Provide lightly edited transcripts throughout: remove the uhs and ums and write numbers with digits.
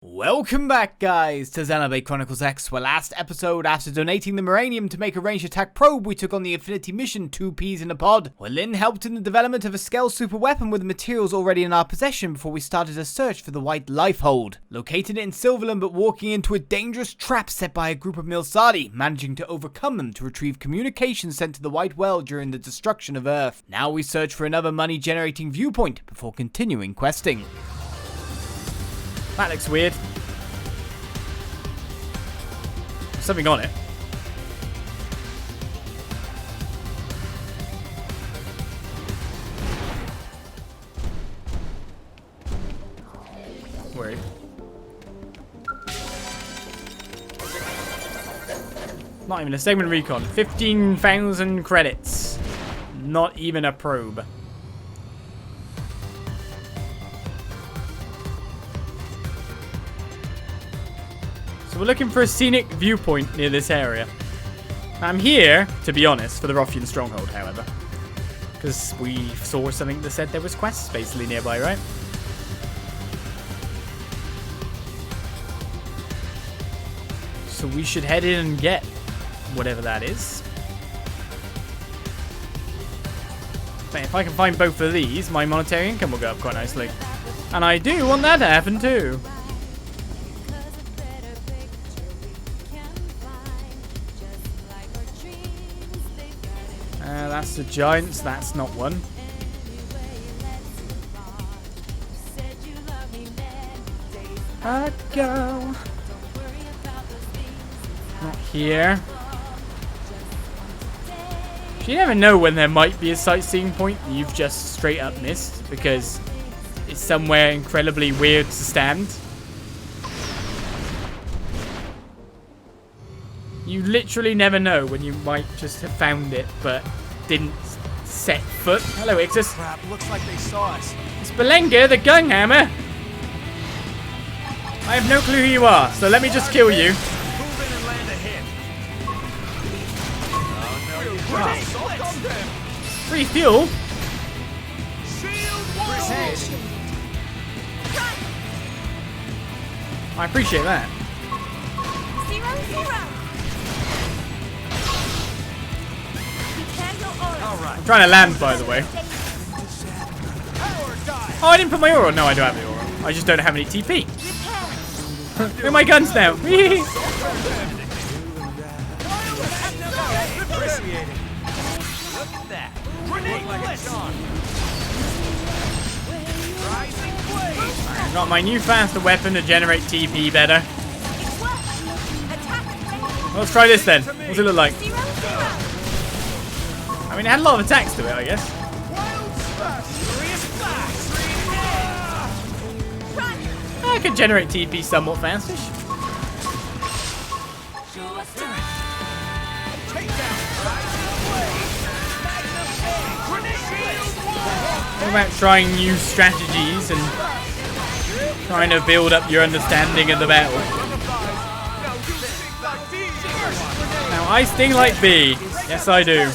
Welcome back, guys, to Xenoblade Chronicles X, where last episode, after donating the Moranium to make a ranged attack probe, we took on the Infinity mission 2 peas in a pod, where Lyn helped in the development of a Skell super weapon with the materials already in our possession before we started a search for the White Lifehold. Located in Silverland but walking into a dangerous trap set by a group of Milsadi, managing to overcome them to retrieve communications sent to the White Well during the destruction of Earth. Now we search for another money-generating viewpoint before continuing questing. That looks weird. There's something on it. Weird. Not even a segment recon. 15,000 credits. Not even a probe. We're looking for a scenic viewpoint near this area. I'm here, to be honest, for the Wrothian Stronghold, however. Because we saw something that said there was quests basically nearby, right? So we should head in and get whatever that is. But if I can find both of these, my monetary income will go up quite nicely. And I do want that to happen too. That's the giants, that's not one. I go. Not here. You never know when there might be a sightseeing point that you've just straight up missed because it's somewhere incredibly weird to stand. You literally never know when you might just have found it, but didn't set foot. Hello, Ixus. Crap, looks like they saw us. It's Belenga, the Gunghammer. I have no clue who you are, so let me just kill you. Move in and land a hit. Oh, no. Free fuel? I appreciate that. 0-0. I'm trying to land, by the way. Oh, I didn't put my aura. No, I don't have the aura. I just don't have any TP. Where are my guns now? I got my new faster weapon to generate TP better. Well, let's try this then. What's it look like? I mean, it had a lot of attacks to it, I guess. I could generate TP somewhat fastish. What about trying new strategies and trying to build up your understanding of the battle? Now, I sting like bee. Yes, I do.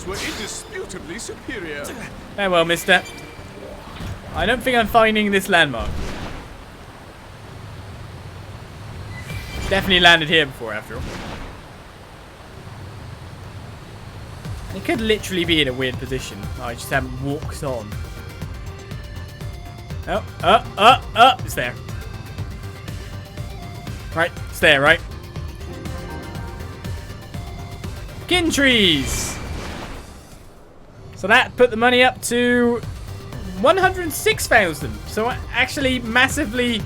Were indisputably superior. Farewell, mister. I don't think I'm finding this landmark. Definitely landed here before, after all. It could literally be in a weird position. I just haven't walked on. Oh, it's there. Right, it's there, right? Kin trees! So that put the money up to 106,000. So actually massively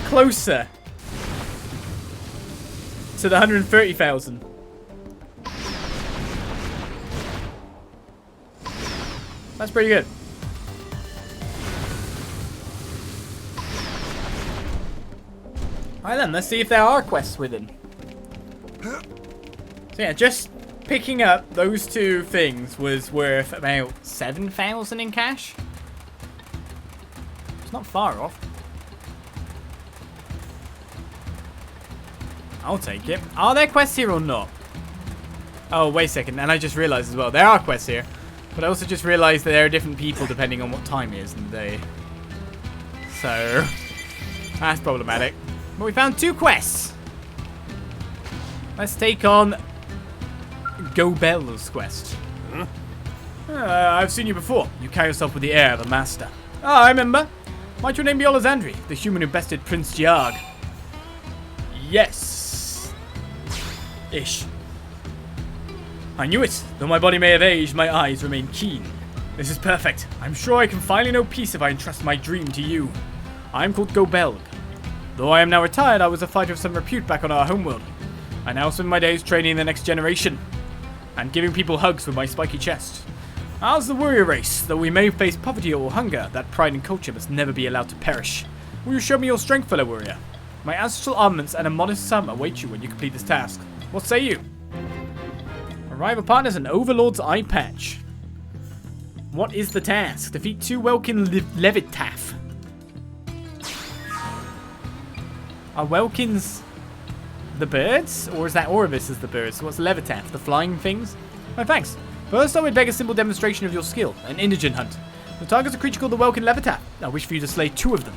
closer to the 130,000. That's pretty good. Alright then, let's see if there are quests within. So yeah, just picking up those two things was worth about 7,000 in cash. It's not far off. I'll take it. Are there quests here or not? Oh, wait a second. And I just realized as well, there are quests here. But I also just realized that there are different people depending on what time it is in the day. So, That's problematic. But we found 2 quests. Let's take on Go Belg's quest. Huh? I've seen you before. You carry yourself with the air of a master. Ah, I remember. Might your name be Olizandri, the human who bested Prince Ge? Yes. Ish. I knew it. Though my body may have aged, my eyes remain keen. This is perfect. I'm sure I can finally know peace if I entrust my dream to you. I'm called Go Belg. Though I am now retired, I was a fighter of some repute back on our homeworld. I now spend my days training the next generation and giving people hugs with my spiky chest. Ours the warrior race. Though we may face poverty or hunger, that pride and culture must never be allowed to perish. Will you show me your strength, fellow warrior? My ancestral armaments and a modest sum await you when you complete this task. What say you? Arrive upon as an overlord's eye patch. What is the task? Defeat 2 Welkin Levitaf. Are Welkins the birds? Or is that Oribus as the birds? So what's Levitaf? The flying things? Oh, thanks. First, I would beg a simple demonstration of your skill. An indigent hunt. The target's a creature called the Welkin Levitaf. I wish for you to slay 2 of them.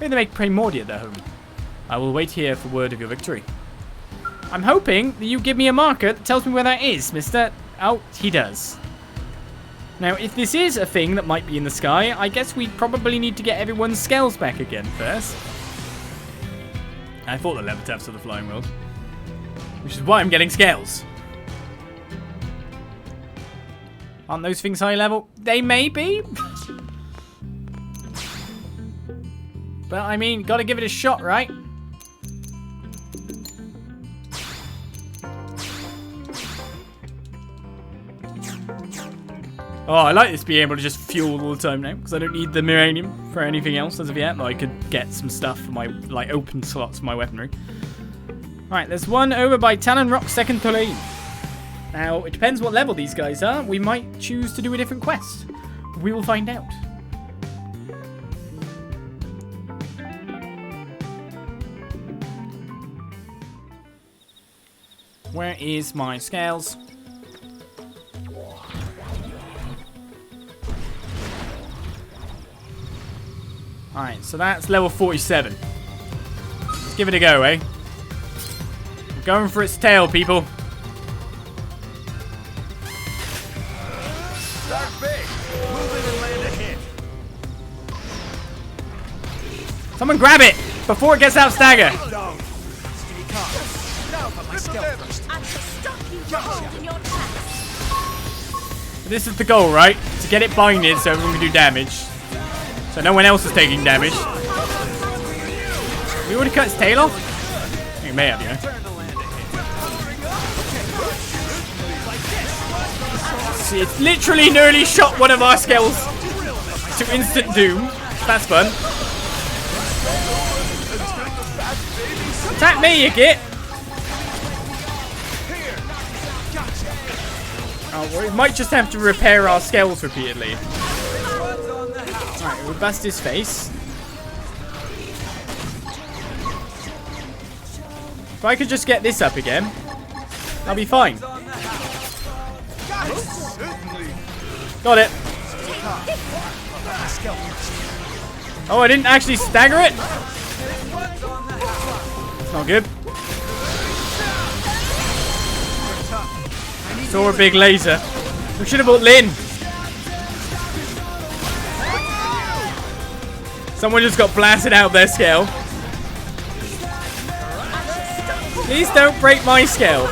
May they make Primordia their home. I will wait here for word of your victory. I'm hoping that you give me a marker that tells me where that is, mister. Oh, he does. Now, if this is a thing that might be in the sky, I guess we probably need to get everyone's scales back again first. I thought the Levitafs were the flying world. Which is why I'm getting scales. Aren't those things high level? They may be. But, I mean, gotta give it a shot, right? Oh, I like this being able to just fuel all the time now, because I don't need the Miranium for anything else as of yet. I could get some stuff for my, like, open slots for my weaponry. Alright, there's one over by Talon Rock Second Tulane. Now, it depends what level these guys are. We might choose to do a different quest. We will find out. Where is my scales? Alright, so that's level 47. Let's give it a go, eh? We're going for its tail, people. Start big. Move in and land a hit. Someone grab it before it gets out stagger. Down. Stay calm. Now for my skill first. I shall stop you from holding your tracks. This is the goal, right? To get it binded so everyone can do damage. So no one else is taking damage. We already cut its tail off? I think we may have, you know. Turn to land a hit. See, it's literally nearly shot one of our scales to instant doom. That's fun. Attack me, you git! Oh, well, we might just have to repair our scales repeatedly. Alright, we'll bust his face. If I could just get this up again, I'll be fine. Got it. Oh, I didn't actually stagger it? It's not good. Saw a big laser. We should have bought Lynn. Someone just got blasted out of their scale. Please don't break my scale.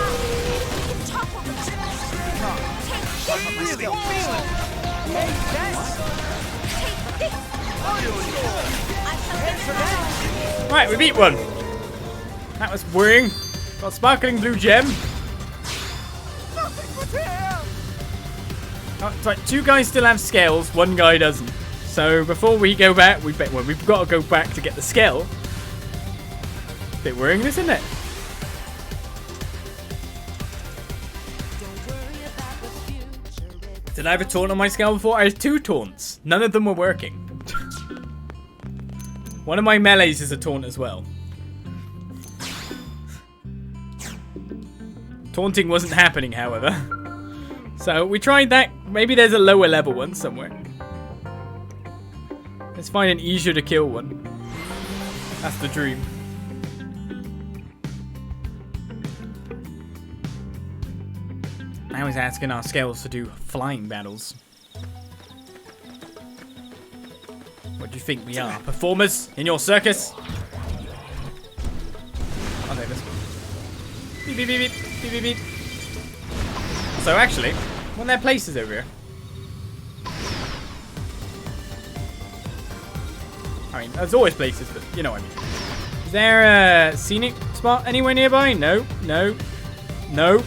Right, we beat one. That was worrying. Got sparkling blue gem. Oh, it's right, 2 guys still have scales, 1 guy doesn't. So before we go back, we've got to go back to get the scale. Bit worrying, this, isn't it? Did I have a taunt on my scale before? I had 2 taunts. None of them were working. One of my melees is a taunt as well. Taunting wasn't happening, however. So we tried that. Maybe there's a lower level one somewhere. Let's find an easier to kill one. That's the dream. Now he's asking our scales to do flying battles. What do you think we are? Performers in your circus? Oh, there it is. Beep, beep, beep, beep, beep, beep, beep. So actually, when there are places over here. I mean, there's always places, but you know what I mean. Is there a scenic spot anywhere nearby? No, no, no,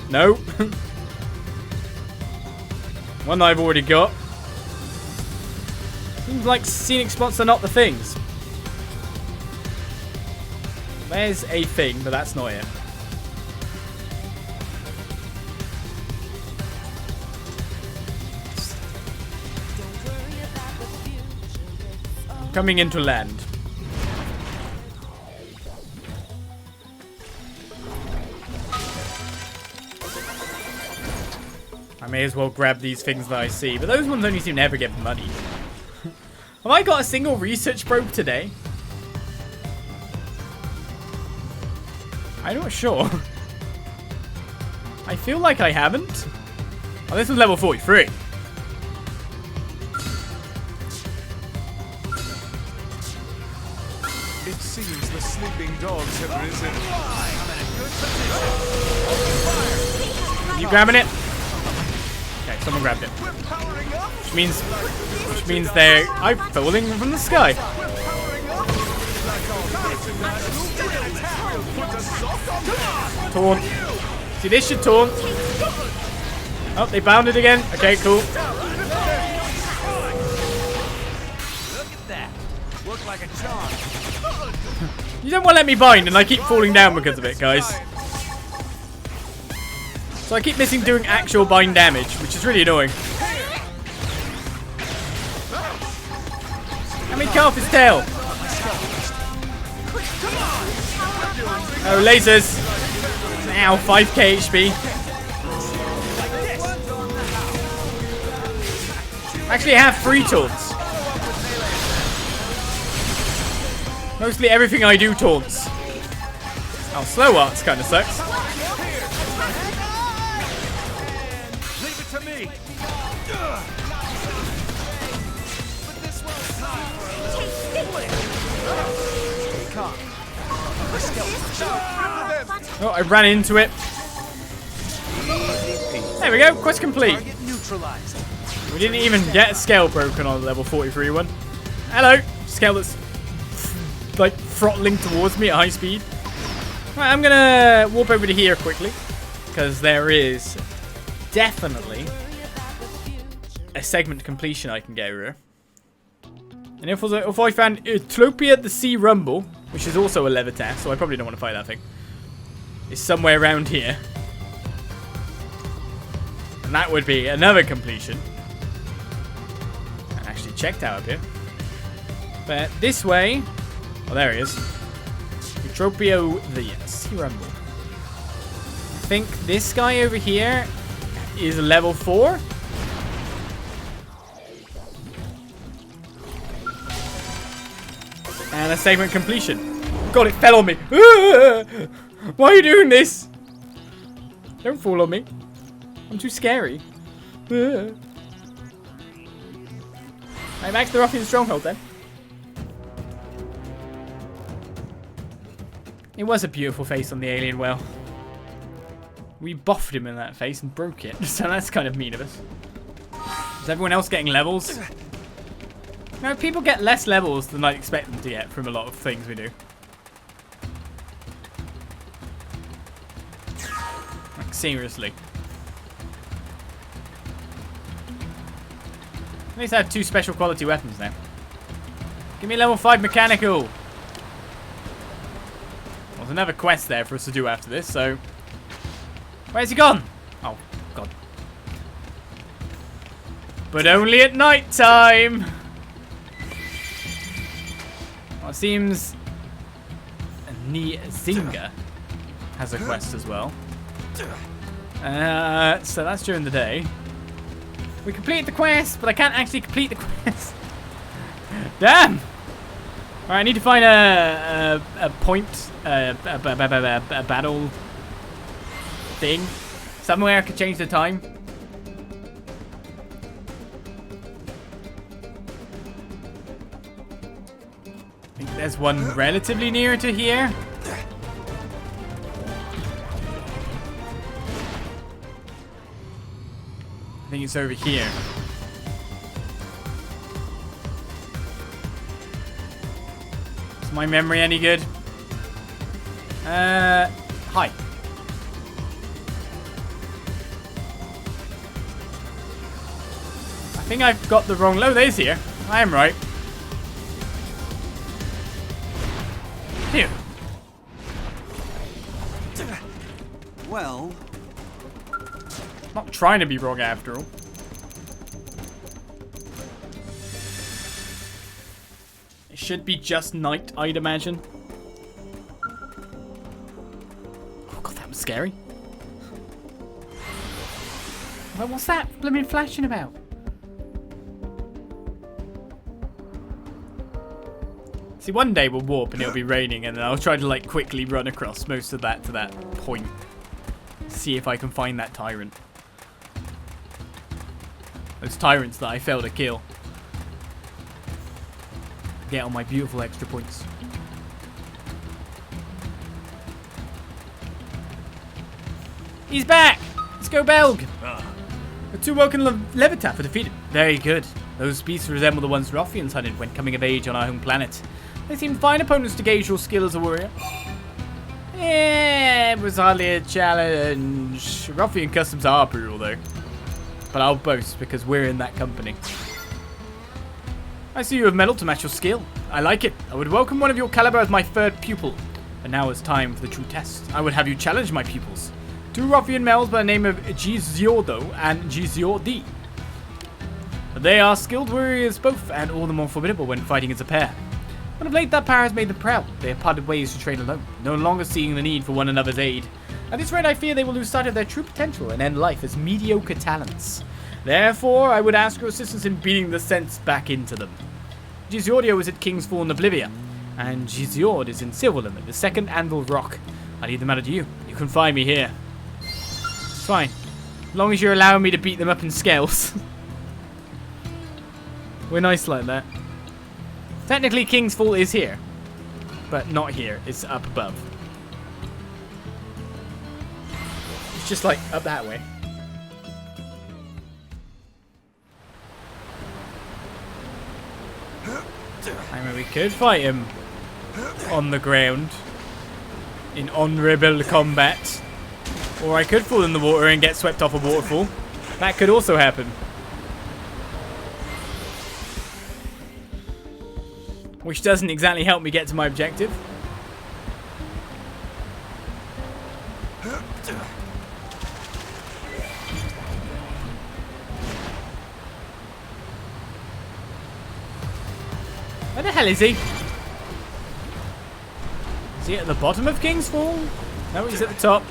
no. One that I've already got. Seems like scenic spots are not the things. There's a thing, but that's not it. Coming into land. I may as well grab these things that I see, but those ones only seem to ever get money. Have I got a single research probe today? I'm not sure. I feel like I haven't. Oh, this was level 43. It seems the sleeping dogs have risen. I'm in a good position. You grabbing it? Okay, someone grabbed it. We're powering up. Which means they're falling from the sky. We're powering up. Like all put a soft on. Come on. Taunt. See, this should taunt. Oh, they bounded again. Okay, cool. Look at that. Worked like a charm. You don't want to let me bind, and I keep falling down because of it, guys. So I keep missing doing actual bind damage, which is really annoying. Let me cut off his tail. Oh, lasers. Ow, 5k HP. Actually, I have 3 taunts. Mostly everything I do taunts. Oh, slow arts kind of sucks. Leave it to me. But this one's not for a little. Oh, I ran into it. There we go, quest complete. Target neutralized. We didn't even get a scale broken on the level 43 one. Hello, scale that's like throttling towards me at high speed. Right, I'm gonna warp over to here quickly because there is definitely a segment completion I can get over here. And if I found Utopia the Sea Rumble, which is also a Levitas, so I probably don't want to fight that thing, is somewhere around here. And that would be another completion. I actually checked out up here. But this way, oh, there he is. Utopia the Sea Rumble. I think this guy over here is level 4. And a segment completion. God, it fell on me. Why are you doing this? Don't fall on me. I'm too scary. Right, back to the Wrothian Stronghold then. It was a beautiful face on the alien whale. We buffed him in that face and broke it, so that's kind of mean of us. Is everyone else getting levels? No, people get less levels than I expect them to get from a lot of things we do. Like, seriously. At least I have 2 special quality weapons now. Give me level 5 mechanical. There's another quest there for us to do after this, so... Where's he gone? Oh, God. But only at night time! Well, it seems... Zinga has a quest as well. So that's during the day. We completed the quest, but I can't actually complete the quest. Damn! Alright, I need to find a point, a battle thing. Somewhere I could change the time. I think there's one relatively near to here. I think it's over here. Is my memory any good? Hi. I think I've got the wrong... Oh, there's here. I am right. Here. Well... Not trying to be wrong after all. It should be just night, I'd imagine. Oh god, that was scary. Well, what's that blooming flashing about? See, one day we'll warp and it'll be raining, and then I'll try to like quickly run across most of that to that point. See if I can find that tyrant. Those tyrants that I failed to kill. Get all my beautiful extra points. He's back! Let's go Belg! The two Woken Levitat were defeated. Very good. Those beasts resemble the ones Wrothians hunted when coming of age on our home planet. They seem fine opponents to gauge your skill as a warrior. Yeah, it was hardly a challenge. Wrothian customs are brutal though. But I'll boast because we're in that company. I see you have metal to match your skill. I like it. I would welcome one of your caliber as my third pupil. But now it's time for the true test. I would have you challenge my pupils. Two Wrothian males by the name of Ge Jewhe and Ge Jewhe. They are skilled warriors both, and all the more formidable when fighting as a pair. But of late that pair has made them proud. They have parted ways to train alone, no longer seeing the need for one another's aid. At this rate, I fear they will lose sight of their true potential and end life as mediocre talents. Therefore, I would ask your assistance in beating the sense back into them. Ge Jewhe is at King's Fall in Oblivia, and Ge Jewhe is in Silverland at the second Anvil Rock. I leave the matter to you. You can find me here. It's fine. As long as you're allowing me to beat them up in scales. We're nice like that. Technically, King's Fall is here, but not here. It's up above. It's just like up that way. I mean, we could fight him on the ground in honourable combat, or I could fall in the water and get swept off a waterfall. That could also happen. Which doesn't exactly help me get to my objective. Where the hell is he? Is he at the bottom of King's Fall? No, he's at the top.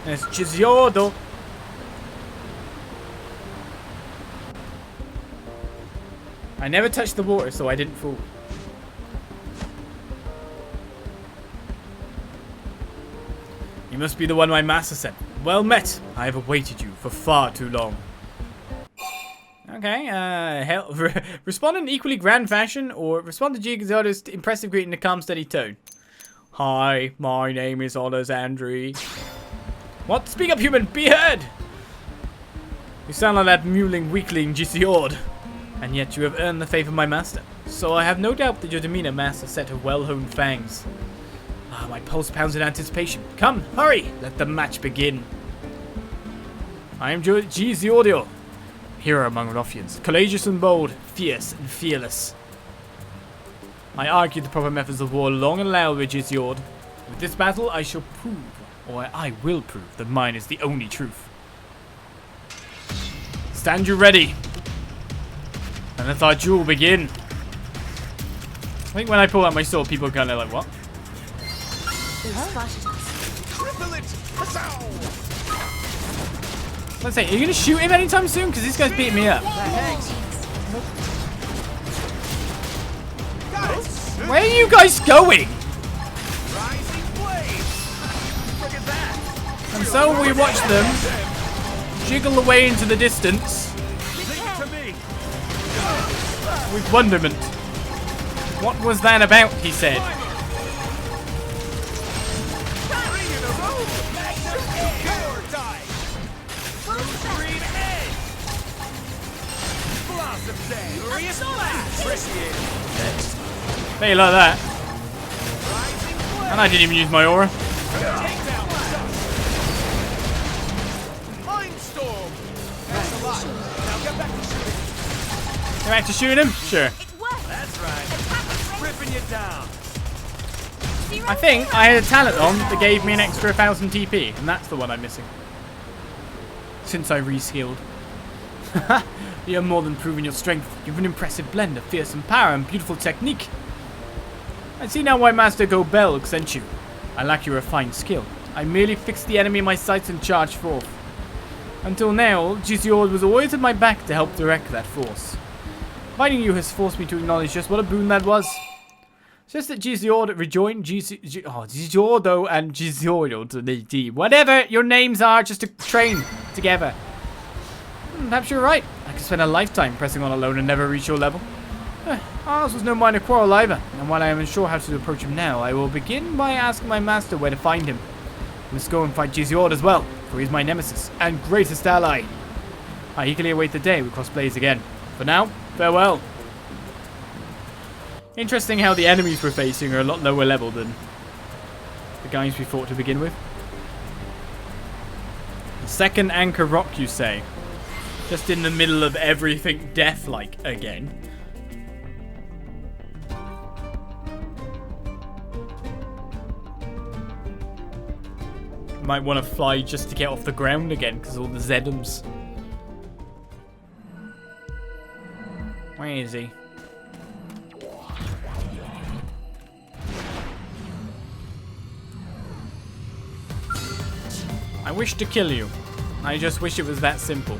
There's Ge Jewhe. I never touched the water, so I didn't fall. You must be the one my master sent. Well met. I have awaited you for far too long. Okay, respond in equally grand fashion, or respond to Ge Jewhe's impressive greeting in a calm, steady tone. Hi, my name is Olizandri. What? Speak up, human! Be heard! You sound like that mewling weakling Ge Jewhe. And yet you have earned the faith of my master. So I have no doubt that your demeanor masks a set of well-honed fangs. Ah, my pulse pounds in anticipation. Come, hurry! Let the match begin. I am Ge Jewhe, hero among Wrothians, courageous and bold, fierce and fearless. I argued the proper methods of war long and loud with Ge Jewhe. With this battle, I shall prove, or I will prove, that mine is the only truth. Stand you ready. And let our duel begin. I think when I pull out my sword, people are kind of like, what? Let's say, are you going to shoot him anytime soon? Because this guy's beating me up. Guys, Where are you guys going? Rising blaze. Look at that. And so we watch them jiggle away into the distance Leave it to me. with wonderment. What was that about, he said. Bring it over. Magnum Core die. Green edge. Blossom day. Glorious blast. Appreciate it. Hey, like that. Rising blaze. And I didn't even use my aura. Takedown. Mind storm. That's a lot. Now get back to shooting. Go back to shooting him? Sure. It worked. That's right. Attack is ready. Ripping you down. I think I had a talent on that gave me an extra 1000 TP, and that's the one I'm missing. Since I reskilled. You have more than proven your strength. You have an impressive blend of fearsome power and beautiful technique. I see now why Master Go Belg sent you. I lack your refined skill. I merely fixed the enemy in my sights and charged forth. Until now, Ge Jewhe was always at my back to help direct that force. Finding you has forced me to acknowledge just what a boon that was. It's just that Ge Jewhe rejoined Ge Jewhe and Ge Jewhe to the team. Whatever your names are, just to train together. Perhaps you're right. I could spend a lifetime pressing on alone and never reach your level. Ours was no minor quarrel either, and while I am unsure how to approach him now, I will begin by asking my master where to find him. I must go and fight Ge Jewhe as well, for he is my nemesis and greatest ally. I eagerly await the day we cross blades again. For now, farewell. Interesting how the enemies we're facing are a lot lower level than the guys we fought to begin with. The second anchor rock, you say? Just in the middle of everything death-like again. Might want to fly just to get off the ground again because all the Zedums. Where is he? I wish to kill you. I just wish it was that simple.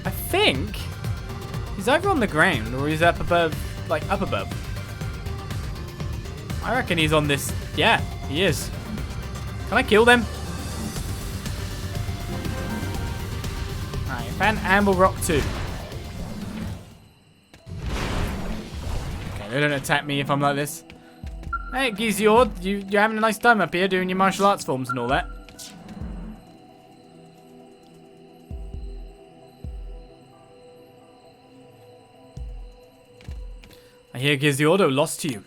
I think he's either on the ground or he's up above, like up above. I reckon he's on this. Yeah, he is. Can I kill them? Alright, found Amber Rock 2. Okay, they don't attack me if I'm like this. Hey, Ge Jewhe, you're having a nice time up here doing your martial arts forms and all that. I hear Ge Jewhe lost to you.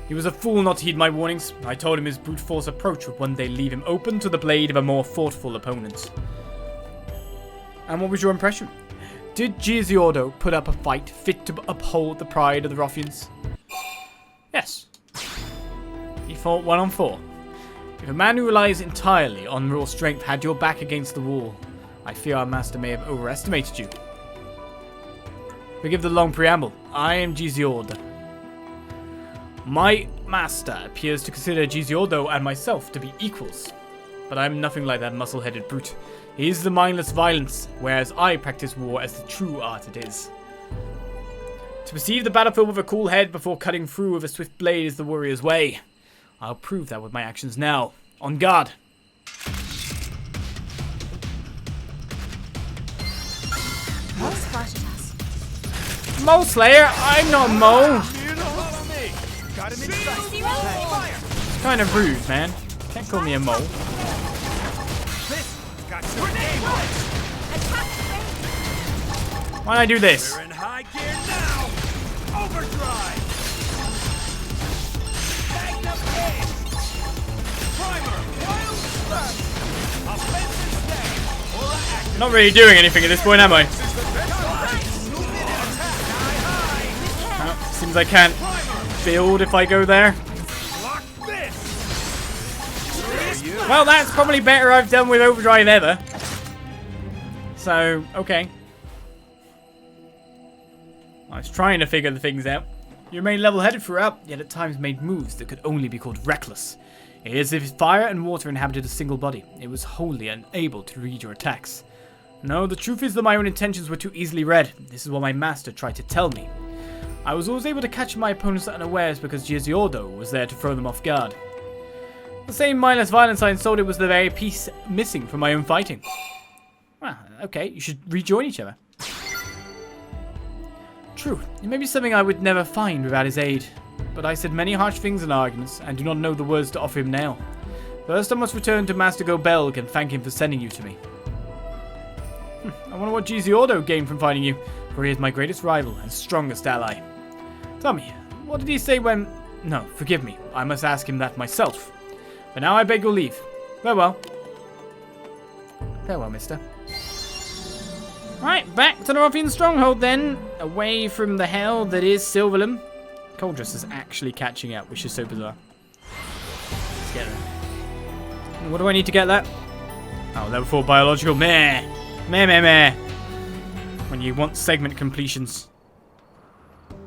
He was a fool not to heed my warnings. I told him his brute force approach would one day leave him open to the blade of a more thoughtful opponent. And what was your impression? Did Ge Jewhe put up a fight fit to uphold the pride of the Wrothians? Yes. He fought 1-on-4. If a man who relies entirely on raw strength had your back against the wall, I fear our master may have overestimated you. Forgive the long preamble. I am Ge Jewhe. My master appears to consider Ge Jewhe and myself to be equals. But I am nothing like that muscle-headed brute. He is the mindless violence, whereas I practice war as the true art it is. To perceive the battlefield with a cool head before cutting through with a swift blade is the warrior's way. I'll prove that with my actions now. On guard. Mo Slayer? I'm not Mo. Got him in sight. Fire. Kind of rude, man. Can't call me a Mo. This got your name on it. Why'd I do this? We're in high gear now. Overdrive. Magnum edge. Primer. Wild slash. Offensive stay. Aura active. Not really doing anything at this point, am I? Oh, seems I can't build if I go there. Lock this. Well, that's probably better I've done with overdrive ever. So, okay. I was trying to figure the things out. You remained level-headed throughout, yet at times made moves that could only be called reckless. It is as if fire and water inhabited a single body. It was wholly unable to read your attacks. No, the truth is that my own intentions were too easily read. This is what my master tried to tell me. I was always able to catch my opponents unawares because Ge Jewhe was there to throw them off guard. The same mindless violence I installed was the very piece missing from my own fighting. Well, okay, you should rejoin each other. True, it may be something I would never find without his aid, but I said many harsh things in arguments and do not know the words to offer him now. First, I must return to Master Go Belg and thank him for sending you to me. I wonder what Ge Jewhe gained from finding you, for he is my greatest rival and strongest ally. Tell me, what did he say when... No, forgive me, I must ask him that myself. But now I beg your leave. Farewell. Farewell, mister. Right, back to the Wrothian Stronghold then. Away from the hell that is Silverland. Coldress is actually catching up, which is so bizarre. Let's get her. What do I need to get that? Oh, level 4 biological. Meh. Meh, meh, meh. When you want segment completions,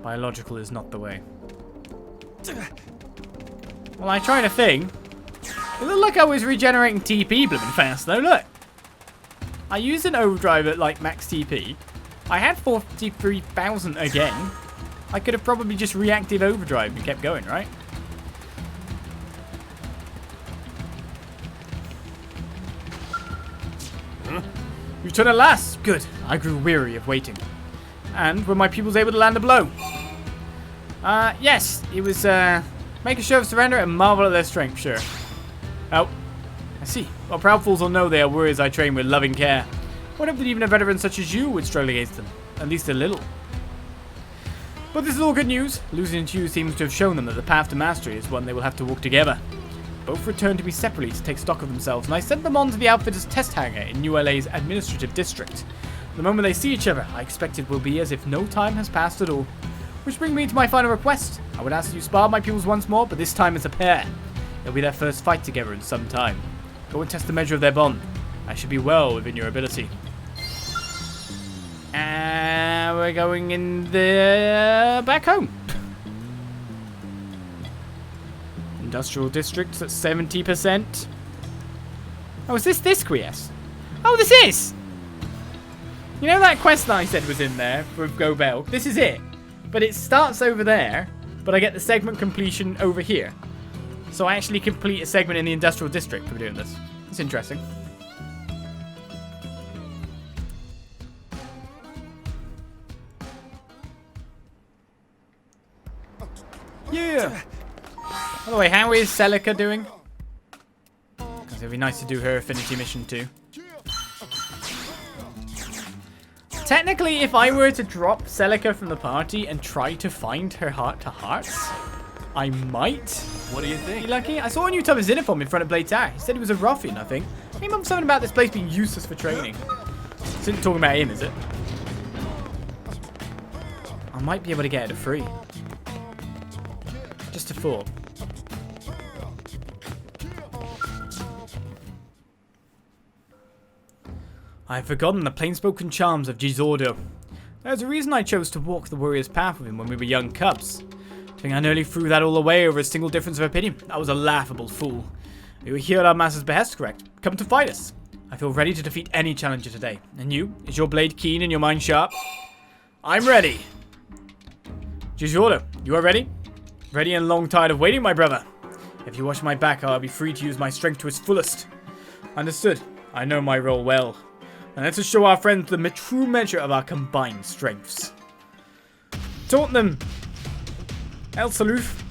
biological is not the way. Well, I tried a thing. It looked like I was regenerating TP blooming fast though, look. I used an overdrive at like max TP. I had 43,000 again. I could have probably just reactive overdrive and kept going, right? You turn at last! Good. I grew weary of waiting. And were my pupils able to land a blow? Yes. It was, make a show of surrender and marvel at their strength, sure. Oh, I see. Well, proud fools will know they are warriors I train with loving care. What if that even a veteran such as you would struggle against them? At least a little. But this is all good news. Losing to you seems to have shown them that the path to mastery is one they will have to walk together. Both returned to me separately to take stock of themselves, and I sent them on to the outfitter's test hangar in New LA's administrative district. The moment they see each other, I expect it will be as if no time has passed at all. Which brings me to my final request. I would ask that you spar my pupils once more, but this time as a pair. It'll be their first fight together in some time. Go and test the measure of their bond. I should be well within your ability. And we're going in the back home. Industrial districts at 70%. Oh, is this quest? Oh, this is! You know that quest that I said was in there with Go Belg? This is it. But it starts over there, but I get the segment completion over here. So I actually complete a segment in the industrial district for doing this. It's interesting. Yeah! By the way, how is Celica doing? Because it'd be nice to do her affinity mission too. Technically, if I were to drop Celica from the party and try to find her heart-to-hearts, I might. What do you think? Be lucky. I saw a new type of Xenophon in front of Blade Tower. He said he was a Wrothian, I think. Maybe something about this place being useless for training. This isn't talking about him, is it? I might be able to get it free. Just a thought. I have forgotten the plain-spoken charms of Ge Jewhe. There's a reason I chose to walk the warrior's path with him when we were young cubs. I think I nearly threw that all away over a single difference of opinion. I was a laughable fool. We were here at our master's behest, correct? Come to fight us. I feel ready to defeat any challenger today. And you? Is your blade keen and your mind sharp? I'm ready. Ge Jewhe, you are ready? Ready and long tired of waiting, my brother. If you watch my back, I'll be free to use my strength to its fullest. Understood. I know my role well. And let's show our friends the true measure of our combined strengths. Taunt them! El Saluf.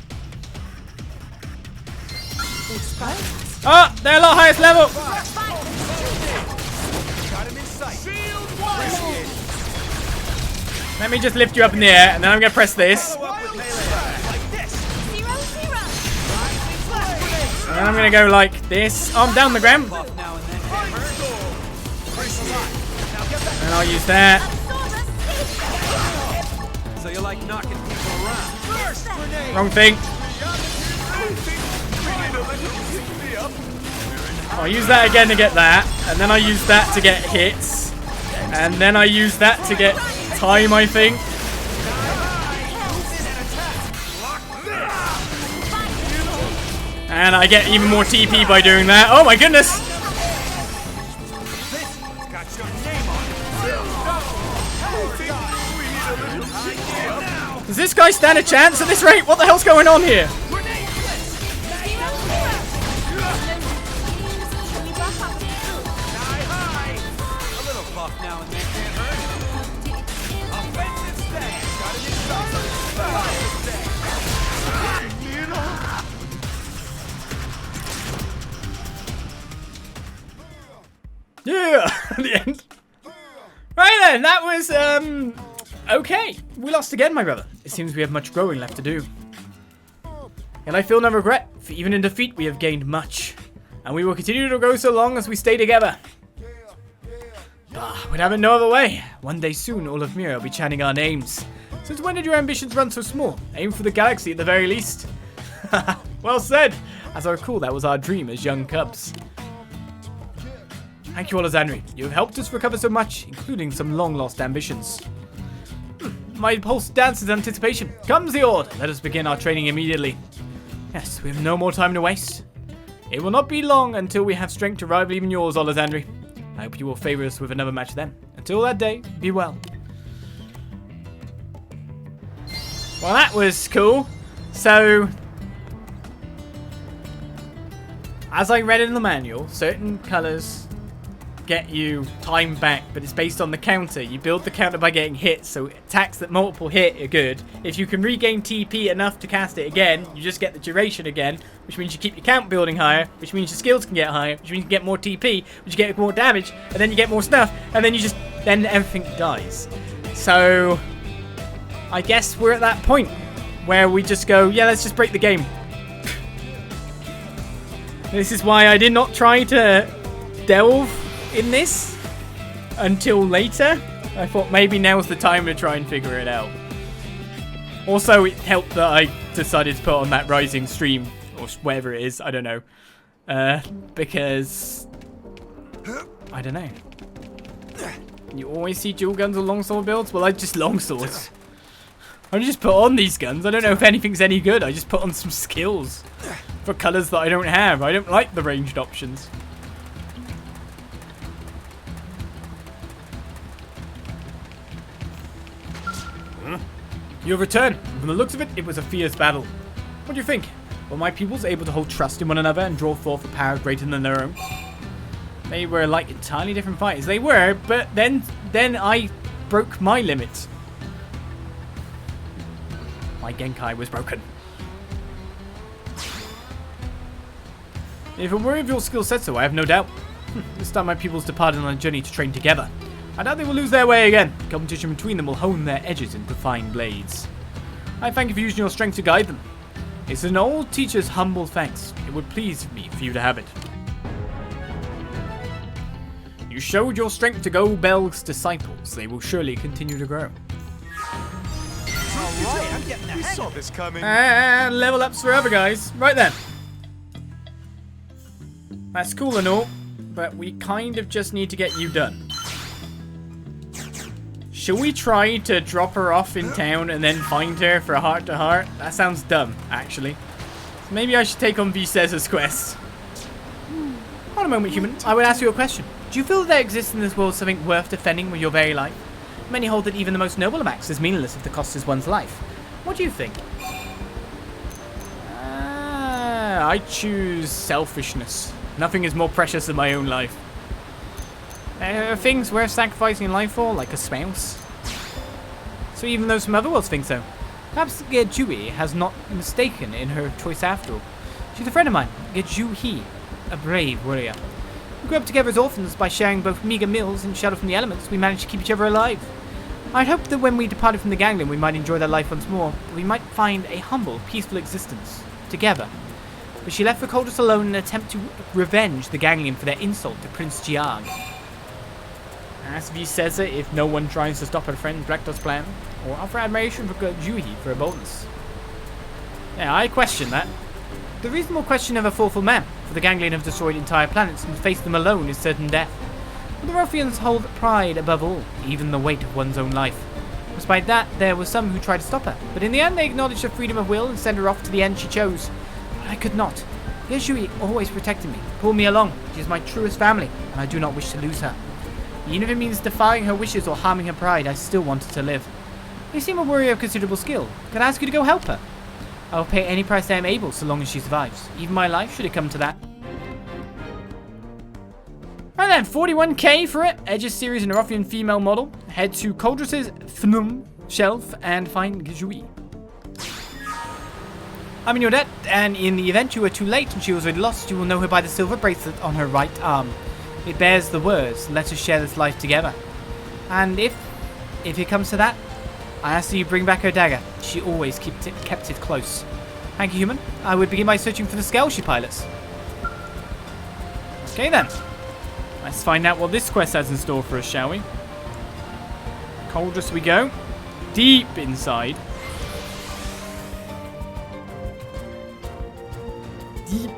Ah! They're a lot highest level! Let me just lift you up in the air, and then I'm going to press this. And then I'm going to go like this. Arm down the ground. And I'll use that. So you like knocking people around? Wrong thing. I'll use that again to get that. And then I use that to get hits. And then I use that to get time, I think. And I get even more TP by doing that. Oh my goodness! Does this guy stand a chance at this rate? What the hell's going on here? A little buff now and then can't hurt. Offensive stand. Got an instruction. Yeah, at the end. Right then, that was, okay. We lost again, my brother. It seems we have much growing left to do. And I feel no regret, for even in defeat we have gained much. And we will continue to grow so long as we stay together. We'd have it no other way. One day soon, all of Mira will be chanting our names. Since when did your ambitions run so small? Aim for the galaxy at the very least. Well said. As I recall, that was our dream as young cubs. Thank you, Olizandri. You have helped us recover so much, including some long-lost ambitions. My pulse dances in anticipation. Comes the order. Let us begin our training immediately. Yes, we have no more time to waste. It will not be long until we have strength to rival even yours, Olizandri. I hope you will favor us with another match then. Until that day, be well. Well, that was cool. So, as I read in the manual, certain colours get you time back, but it's based on the counter. You build the counter by getting hit, so attacks that multiple hit are good. If you can regain TP enough to cast it again, you just get the duration again, which means you keep your count building higher, which means your skills can get higher, which means you get more TP, which you get more damage, and then you get more stuff, and then then everything dies. So I guess we're at that point where we just go, yeah, let's just break the game. This is why I did not try to delve in this until later. I thought maybe now's the time to try and figure it out. Also, it helped that I decided to put on that rising stream, or whatever it is, I don't know. Because I don't know. You always see dual guns or longsword builds? Well, I just longswords. I just put on these guns. I don't know if anything's any good. I just put on some skills for colours that I don't have. I don't like the ranged options. You have returned. From the looks of it, it was a fierce battle. What do you think? Were my pupils able to hold trust in one another and draw forth a power greater than their own? They were like entirely different fighters. They were, but then I broke my limits. My Genkai was broken. If a word of your skill said so, I have no doubt. This time my pupils departed on a journey to train together. I doubt they will lose their way again. Competition between them will hone their edges into fine blades. I thank you for using your strength to guide them. It's an old teacher's humble thanks. It would please me for you to have it. You showed your strength to Go Belg's disciples. They will surely continue to grow. Alright, I'm getting the hang saw this coming. And level ups for other guys. Right then. That's cool and all, but we kind of just need to get you done. Should we try to drop her off in town and then find her for a heart-to-heart? That sounds dumb, actually. So maybe I should take on Vi Sezha's quest. Hold a moment, human. I would ask you a question. Do you feel that there exists in this world something worth defending with your very life? Many hold that even the most noble of acts is meaningless if the cost is one's life. What do you think? I choose selfishness. Nothing is more precious than my own life. There are things worth sacrificing life for, like a spouse. So even those from other worlds think so. Perhaps Ge Jewhe has not mistaken in her choice after all. She's a friend of mine, Ge Jewhe, a brave warrior. We grew up together as orphans by sharing both meager meals and shelter from the elements. We managed to keep each other alive. I'd hoped that when we departed from the gangland we might enjoy their life once more. We might find a humble, peaceful existence together. But she left for Coldus alone in an attempt to revenge the gangland for their insult to Prince Ge Jewhe. Ask Vi Sezha if no one tries to stop her friend Rektor's plan, or offer admiration for Ge Jewhe for her boldness. Yeah, I question that. The reasonable question of a thoughtful man, for the gangland have destroyed entire planets and to face them alone is certain death. But the Wrothians hold pride above all, even the weight of one's own life. Despite that, there were some who tried to stop her, but in the end they acknowledged her freedom of will and sent her off to the end she chose. But I could not. Ge Jewhe always protected me, pulled me along. She is my truest family, and I do not wish to lose her. Even if it means defying her wishes or harming her pride, I still wanted to live. You seem a warrior of considerable skill. Could I ask you to go help her? I will pay any price I am able so long as she survives. Even my life should it come to that. Right then, 41k for it. Edges series and a Wrothian female model. Head to Coldress's Fnum shelf and find Ge Jewhe. I'm in your debt, and in the event you were too late and she was already lost, you will know her by the silver bracelet on her right arm. It bears the words, "Let us share this life together." And if it comes to that, I ask that you bring back her dagger. She always kept it close. Thank you, human. I would begin by searching for the scale she pilots. Okay then. Let's find out what this quest has in store for us, shall we? Coldress we go. Deep inside. Deep.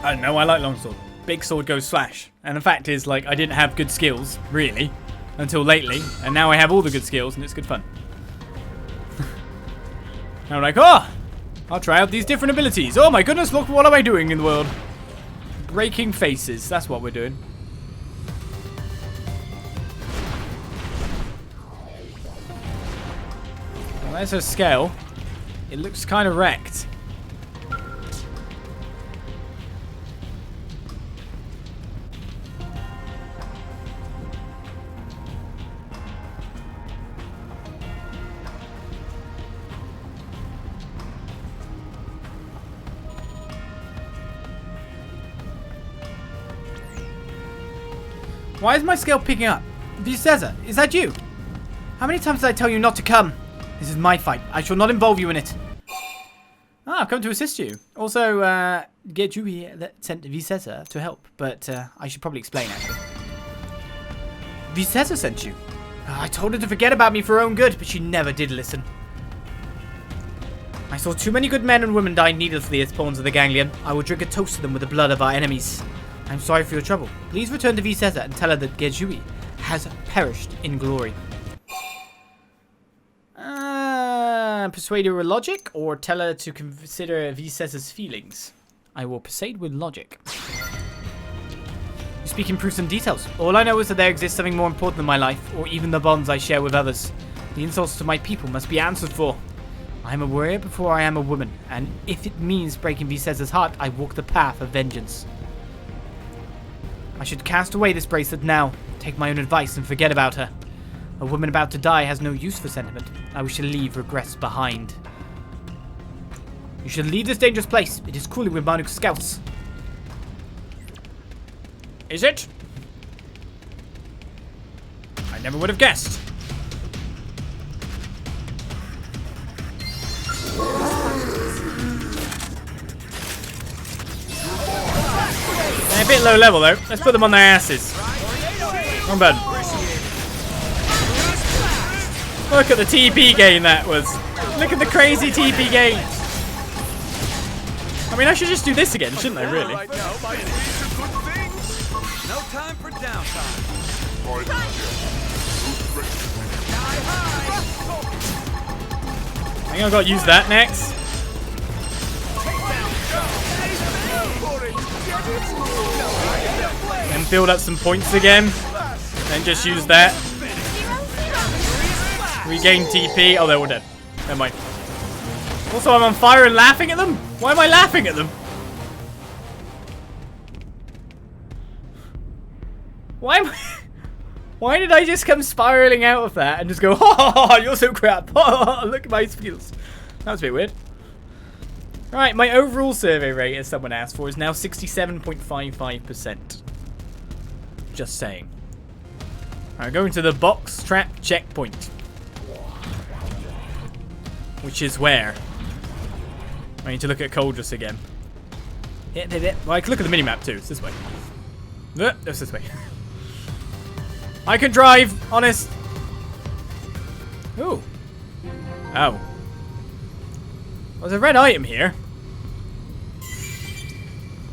I don't know, I like longsword. Big sword goes slash. And the fact is, like, I didn't have good skills, really, until lately. And now I have all the good skills, and it's good fun. I'm like, oh, I'll try out these different abilities. Oh my goodness, look, what am I doing in the world? Breaking faces, that's what we're doing. Well, there's her scale. It looks kind of wrecked. Why is my scale picking up? Vi Sezha, is that you? How many times did I tell you not to come? This is my fight. I shall not involve you in it. Ah, I've come to assist you. Also, Ge Jewhe sent Vi Sezha to help, but I should probably explain, actually. Vi Sezha sent you? I told her to forget about me for her own good, but she never did listen. I saw too many good men and women die needlessly as pawns of the ganglion. I will drink a toast to them with the blood of our enemies. I'm sorry for your trouble. Please return to Vi Sezha and tell her that Ge Jewhe has perished in glory. Persuade her with logic, or tell her to consider Vi Sezha's feelings? I will persuade with logic. You speak in proofs and details. All I know is that there exists something more important than my life, or even the bonds I share with others. The insults to my people must be answered for. I am a warrior before I am a woman, and if it means breaking Vi Sezha's heart, I walk the path of vengeance. I should cast away this bracelet now, take my own advice and forget about her. A woman about to die has no use for sentiment. I wish to leave regrets behind. You should leave this dangerous place. It is cruelly with Marduk's scouts. Is it? I never would have guessed. They're a bit low level though. Let's put them on their asses. Wrong button. Look at the TP gain that was. Look at the crazy TP gain. I mean, I should just do this again, shouldn't I, really? Right now, my knees are good things. No time for downtime. I think I've got to use that next. Then build up some points again. Then just use that. Regain TP. Oh, they're all dead. Never mind. Also, I'm on fire and laughing at them? Why am I laughing at them? Why am I... Why did I just come spiraling out of that and just go, oh, you're so crap. Oh, look at my skills. That was a bit weird. Right, my overall survey rate, as someone asked for, is now 67.55%. Just saying. Alright, going to the box trap checkpoint. Which is where? I need to look at Coldress again. Well, I can look at the minimap too. It's this way. No, it's this way. I can drive, honest. Ooh. Oh. There's a red item here.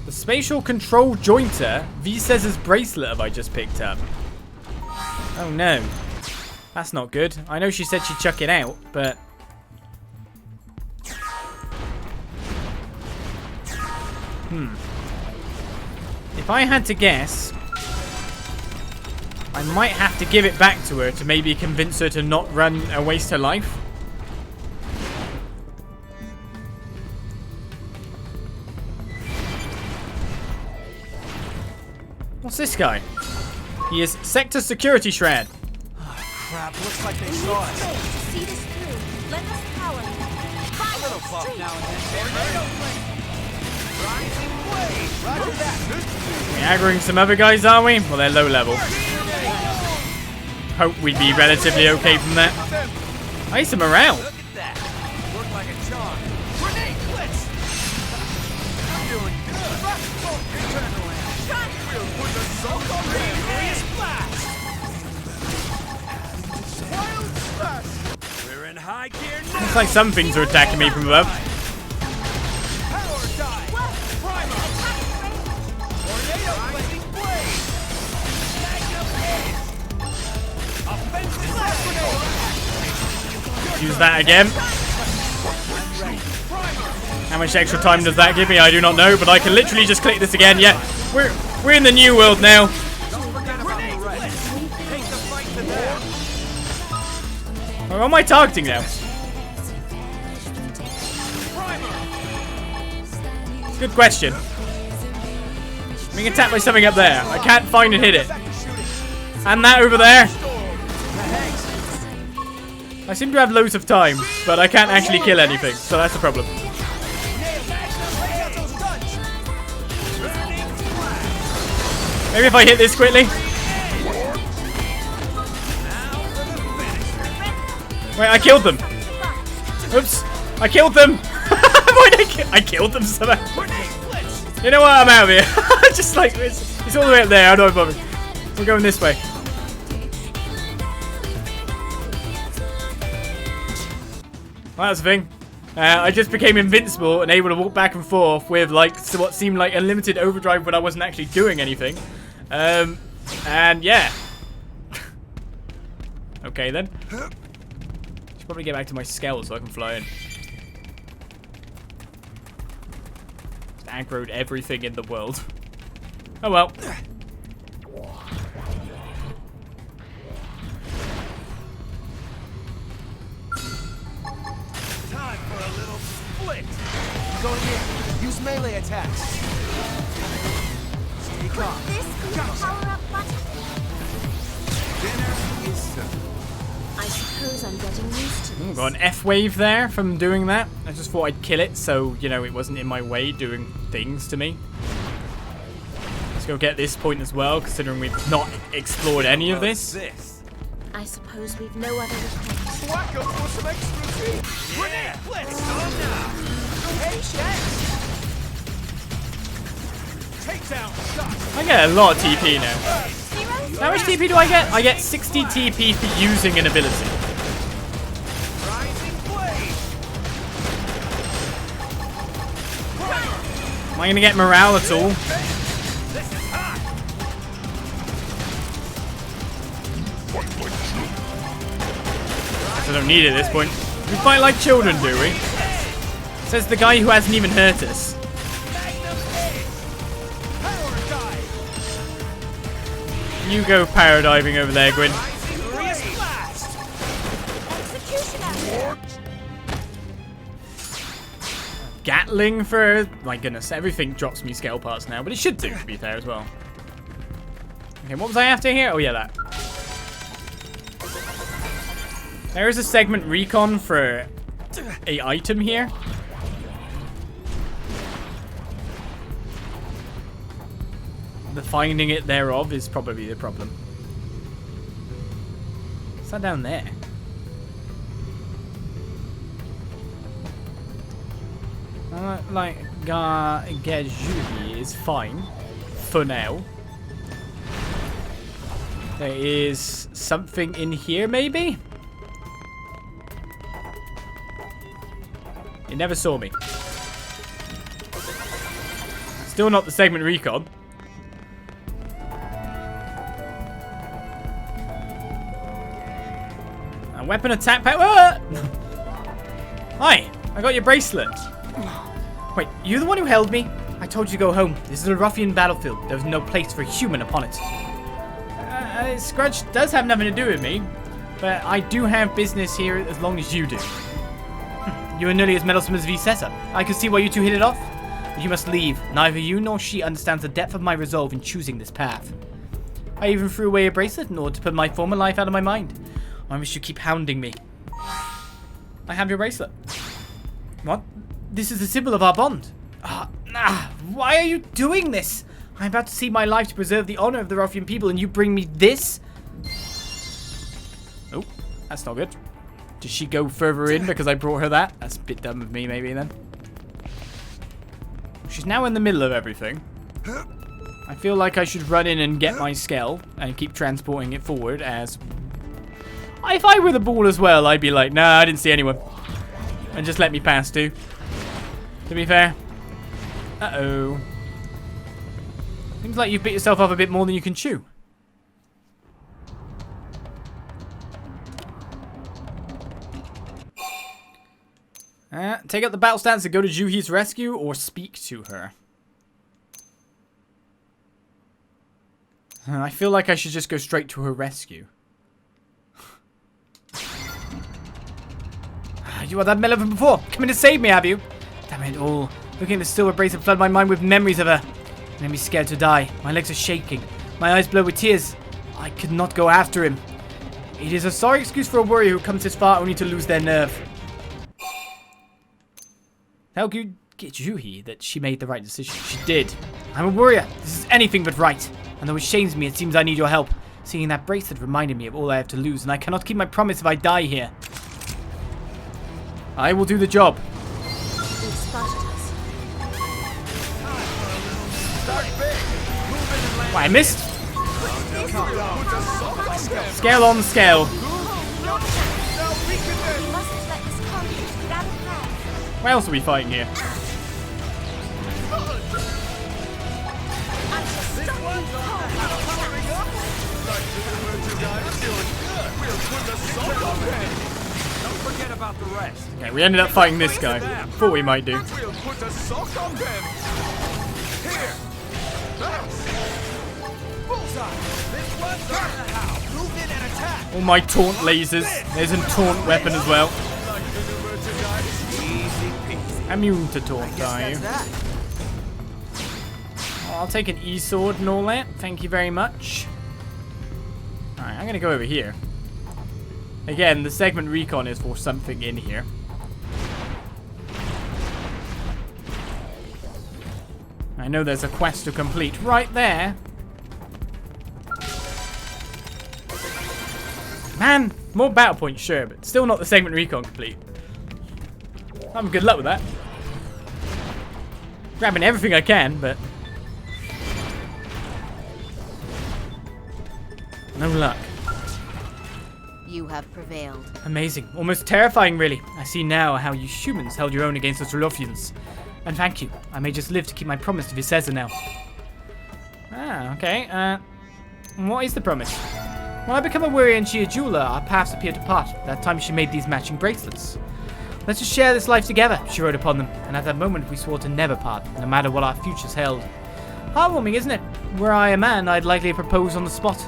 The spatial control jointer. Vi Sezha's bracelet have I just picked up. Oh no. That's not good. I know she said she'd chuck it out, but... if I had to guess, I might have to give it back to her to maybe convince her to not run and waste her life. What's this guy? He is Sector Security Shred. Crap, looks like they saw us. To see this through, let us power. A little puff now and then. Tornado flame. Rising blade. Roger that. We're aggroing some other guys, aren't we? Well, they're low level. Hope we'd be relatively okay from that. I need some morale. Look at that. Worked like a charm. Grenade blitz. I'm doing good. Rock bolt. Turn around. We'll put the soak on me. Splash. Wild splash. We're in high gear now. Looks like some things are attacking me from above. Power dive. Primer. Tornado lightning blade. Magnum edge. Offensive blast grenade. Use that again. How much extra time does that give me? I do not know, but I can literally just click this again. Yeah, we're in the new world now. Don't forget about the rest. Take the fight to them. What am I targeting now? It's a good question. I'm being attacked by something up there. I can't find and hit it. And that over there. I seem to have loads of time, but I can't actually kill anything, so that's the problem. Maybe if I hit this quickly. Wait, I killed them. Oops, I killed them. Why did I killed them somehow. You know what? I'm out of here. Just like it's all the way up there. I don't bother. We're going this way. Well, that's the thing. I just became invincible and able to walk back and forth with like what seemed like unlimited overdrive when I wasn't actually doing anything. And yeah. Okay then. Should probably get back to my scale so I can fly in. Just aggroed everything in the world. Oh well. Time for a little split. Going in. Use melee attacks. Stay calm. This is the power-up button. Dinner is served. I suppose I'm getting used to Ooh, this. got an F wave there from doing that. I just thought I'd kill it so, you know, it wasn't in my way doing things to me. Let's go get this point as well, considering we've not explored any of this. I suppose we've no other request. Wacko for some extra tea. Grenade blitz. On now. Hey, Shaq. Takedown shot. I get a lot of TP now. Zero? How much TP do I get? I get 60 TP for using an ability. Rising blade. Am I going to get morale at all? This is hot. I don't need it at this point. We fight like children, do we? Says the guy who hasn't even hurt us. Magnum edge. Power dive. You go paradiving over there, Gwyn. Rising blade. Blast. Executioner! Gatling for... My goodness, everything drops me scale parts now, but it should do, to be fair, as well. Okay, what was I after here? Oh, yeah, that. There is a segment recon for a item here. The finding it thereof is probably the problem. What's that down there? Like, Ge Jewhe is fine for now. There is something in here, maybe? It never saw me. Still not the segment recon. A weapon attack power. Hi, I got your bracelet. Wait, you the one who held me? I told you to go home. This is a Wrothian battlefield. There's no place for a human upon it. Scrunch does have nothing to do with me, but I do have business here as long as you do. You are nearly as meddlesome as Vi Sezha. I can see why you two hit it off. But you must leave. Neither you nor she understands the depth of my resolve in choosing this path. I even threw away a bracelet in order to put my former life out of my mind. I wish you keep hounding me. I have your bracelet. What? This is the symbol of our bond. Why are you doing this? I'm about to cede my life to preserve the honor of the Wrothian people, and you bring me this? Oh, that's not good. Did she go further in because I brought her that? That's a bit dumb of me, maybe, then. She's now in the middle of everything. I feel like I should run in and get my skull and keep transporting it forward as... If I were the ball as well, I'd be like, nah, I didn't see anyone. And just let me pass, too. To be fair. Uh-oh. Seems like you've bit yourself up a bit more than you can chew. Take up the battle stance and go to Jewhe's rescue or speak to her. I feel like I should just go straight to her rescue. You are that mellow from before. Come in to save me, have you? Damn it all. Looking at the silver bracelet flooded my mind with memories of her. It made me scared to die. My legs are shaking. My eyes blow with tears. I could not go after him. It is a sorry excuse for a warrior who comes this far only to lose their nerve. Tell Ge Jewhe that she made the right decision. She did. I'm a warrior. This is anything but right. And though it shames me, it seems I need your help. Seeing that bracelet reminded me of all I have to lose, and I cannot keep my promise if I die here. I will do the job. They've spotted us. Why, I missed? Scale on scale. We mustn't let this conflict get out of hand. What else are we fighting here? I shall stop you Don't forget about the rest. Okay, we ended up fighting this guy. Thought we might do. We'll put a sock on them. Here. Bullseye. This one's on the house. Move in and attack. All my taunt lasers. There's a taunt weapon as well. Easy peasy. Immune to taunt, are you? I'll take an E-sword and all that. Thank you very much. Alright, I'm gonna go over here. Again, the segment recon is for something in here. I know there's a quest to complete right there. Man, more battle points, sure, but still not the segment recon complete. I'm good luck with that. Grabbing everything I can, but no luck. You have prevailed. Amazing. Almost terrifying, really. I see now how you humans held your own against us Wrothians. And thank you. I may just live to keep my promise to Vi Sezha now. Ah, okay. What is the promise? When I become a warrior and Ge Jewhe, our paths appear to part. That time she made these matching bracelets. Let's just share this life together, she wrote upon them. And at that moment, we swore to never part, no matter what our futures held. Heartwarming, isn't it? Were I a man, I'd likely propose on the spot.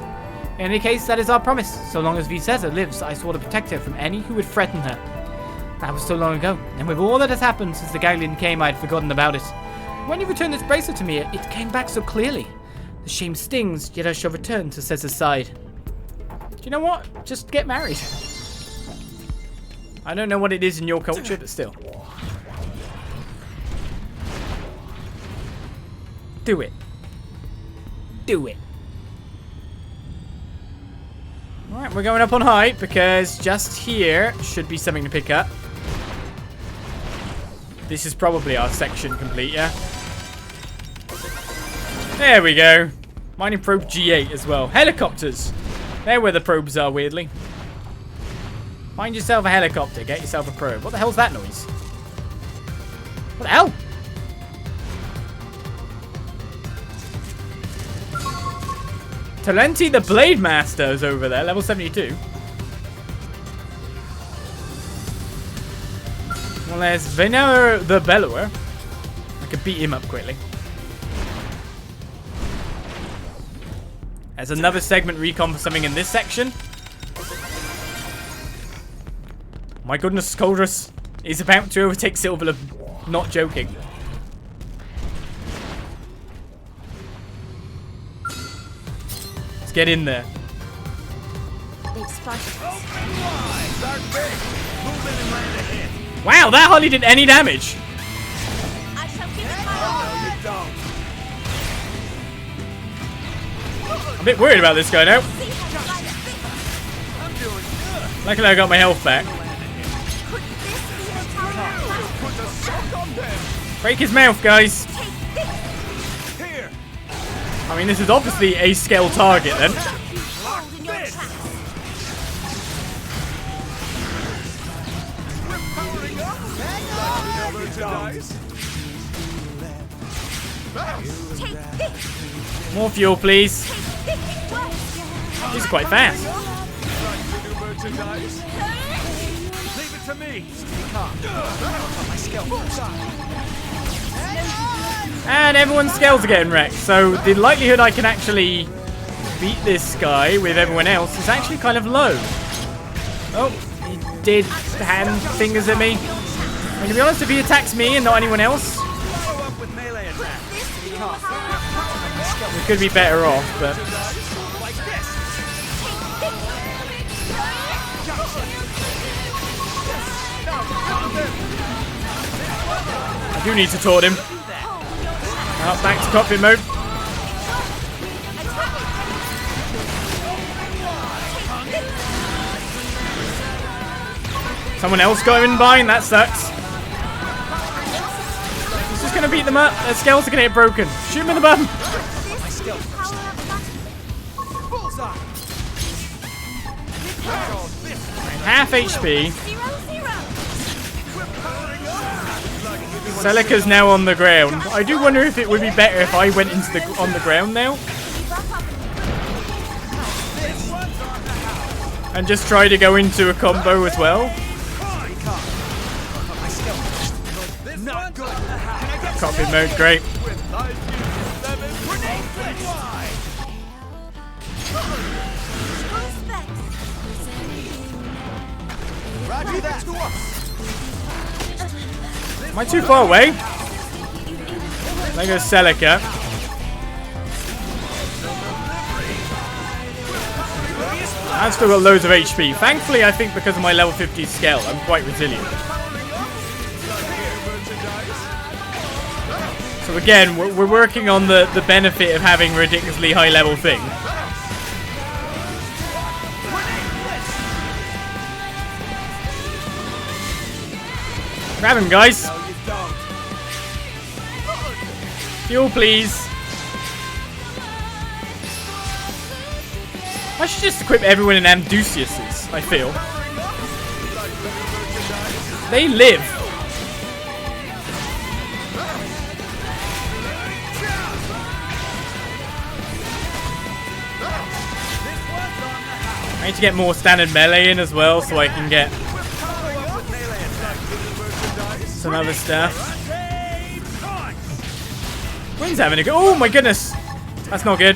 In any case, that is our promise. So long as Vi Sezha lives, I swore to protect her from any who would threaten her. That was so long ago, and with all that has happened since the Galleon came, I had forgotten about it. When you returned this bracelet to me, it came back so clearly. The shame stings, yet I shall return to Sezha's side. Do you know what? Just get married. I don't know what it is in your culture, but still. Do it. Do it. Alright, we're going up on height because just here should be something to pick up. This is probably our section complete, yeah? There we go. Mining probe G8 as well. Helicopters. They're where the probes are, weirdly. Find yourself a helicopter. Get yourself a probe. What the hell's that noise? What the hell? Talenti the Blade Master is over there, level 72. Well, there's Venera the Bellower. I could beat him up quickly. There's another segment recon for something in this section. My goodness, Coldress is about to overtake Silverlip. Not joking. Let's get in there. They've spotted us. Wow, that hardly did any damage. I shall give it my all. I'm a bit worried about this guy now. See how you like it. I'm doing good. Luckily I got my health back. Could this be the tower? Put the sock on them. Break his mouth, guys. Take this. Here. I mean, this is obviously a scale target then. Hold in your this. tracks. We're powering up. Merchandise. Take this. More fuel, please. Take this. It works. He's quite fast. Like the new merchandise. Leave it to me. Be calm. My skill. And everyone's scales are getting wrecked. So the likelihood I can actually beat this guy with everyone else is actually kind of low. Oh, he did hand fingers at me. I mean, to be honest, if he attacks me and not anyone else, Follow up with melee attack. This be the tower. we could be better off. But Like this. I do need to taunt him. Back to cockpit mode. Someone else got him in bind, that sucks. He's just gonna beat them up. Their scales are gonna get broken. Shoot him in the bum. Bullseye. Half HP. 0-0. Celica's now on the ground. I do wonder if it would be better if I went into the on the ground now and just try to go into a combo as well. Not good. Cockpit mode, great. Roger that. Am I too far away? There goes Celica. I've still got loads of HP. Thankfully, I think because of my level 50 scale, I'm quite resilient. So again, we're working on the benefit of having a ridiculously high level thing. Grab him, guys. Fuel, please. I should just equip everyone in Amdusius's, I feel. They live. I need to get more standard melee in as well so I can get some other stuff. Wind's having a go. Oh my goodness. That's not good.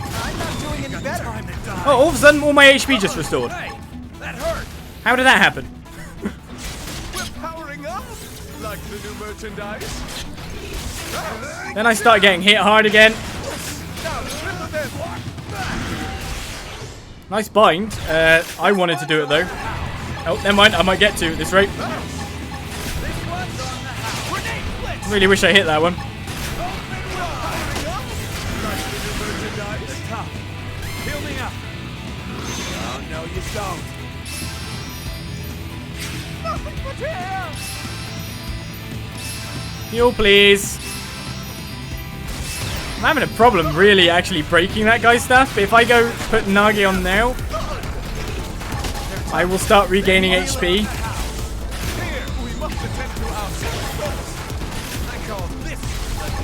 Oh, all of a sudden all my HP just restored. How did that happen? Then I start getting hit hard again. Nice bind. I wanted to do it though. Oh, never mind. I might get to at this rate. Really wish I hit that one. Heal me up. Oh no, you don't. Nothing but hell. Heal, please. I'm having a problem really actually breaking that guy's stuff, but if I go put Nagi on now, I will start regaining HP.